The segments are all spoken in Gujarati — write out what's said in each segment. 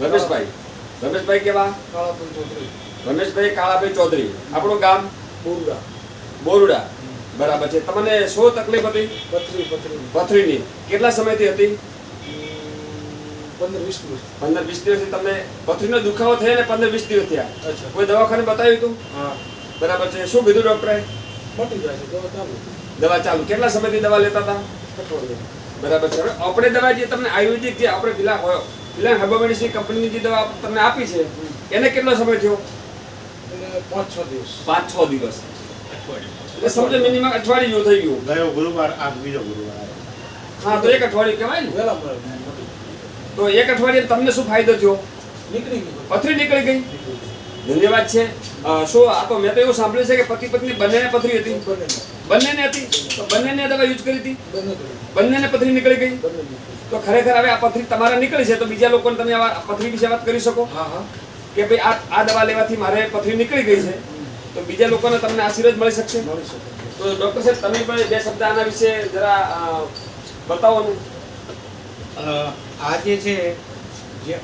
રમેશભાઈ. રમેશભાઈ કેવા? કાળાભાઈ ચૌધરી. રમેશભાઈ કાળાભાઈ ચૌધરી. આપણું ગામ બોરડા. બોરડા. બરાબર છે. તમને શું તકલીફ હતી? પથરીની. કેટલા સમયથી હતી? 15-20 દિવસ. 15-20 દિવસથી તમને પથરીનો દુખાવો થયો ને 15-20 દિવસ થયા. અચ્છા. કોઈ દવાખાને બતાવ્યું હતું? હા. બરાબર છે. શું કીધું ડોક્ટરે? મટી જાય છે, દવા ચાલુ. દવા ચાલુ. કેટલા સમયથી દવા લેતા હતા? અઠવાડિયે. બરાબર છે. હવે આપણે દવા જે તમને આયુર્વેદિક જે આપણે પેલા હર્બલ મેડિસિન કંપનીની જે દવા તમને આપી છે એને કેટલો સમય થયો? એને 5-6 દિવસ. 5-6 દિવસ. એટલે સમજો મિનિમમ અઠવાડિયું થઈ ગયું. ગયો ગુરુવાર આ બીજો ગુરુવાર. હા, તો એક અઠવાડિયું કહેવાય ને. વહેલા મળે મટી. તો એક અઠવાડિયે તમને શું ફાયદો થયો? નીકળી ગઈ. પથરી નીકળી ગઈ. ધન્યવાદ છે. શું આ તો મેં તો એવું સાંભળ્યું છે કે પતિ પત્ની બંનેને પથરી હતી. બંનેને હતી તો બંનેને દવા યુઝ કરી હતી. બંનેને પથરી નીકળી ગઈ. તો ખરેખર હવે આ પથરી તમારે નીકળી છે તો બીજા લોકોને તમે આ પથરી વિશે વાત કરી શકો હા હા. કે ભાઈ આ દવા લેવાથી મારે પથરી નીકળી ગઈ છે તો બીજા લોકોને તમને આશીર્વાદ મળી શકશે. મળી શકે. તો ડોક્ટર સાહેબ તમે પણ બે શબ્દ આના વિશે જરા બતાવો ને. આ જે છે જે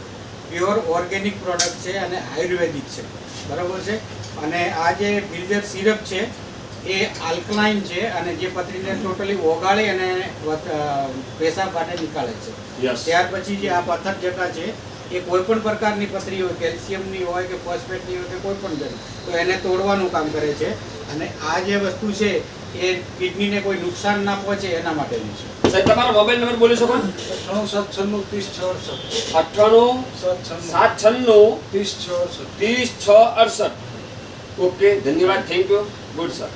પ્યોર ઓર્ગેનિક પ્રોડક્ટ છે અને આયુર્વેદિક છે, બરાબર છે. અને આ જે બિલ્ડર સિરપ છે એ આલ્કલાઇન છે અને જે પથરીને ટોટલી ઓગાળી અને પેશાબ માટે નીકાળે છે. ત્યાર પછી જે આ પથ્થર જગા છે એ કોઈ પણ પ્રકારની પથરી હોય, કેલ્શિયમની હોય કે ફોસ્ફેટની હોય કે કોઈ પણ ગણી તો એને તોડવાનું કામ કરે છે. અને આ જે વસ્તુ છે એ કિડનીને કોઈ નુકસાન ના પહોંચે એના માટેની છે. સાહેબ તમારો મોબાઈલ નંબર બોલી શકો? 98-796-30-668. 98-796-30-668. ઓકે, ધન્યવાદ. Thank you. Good sir.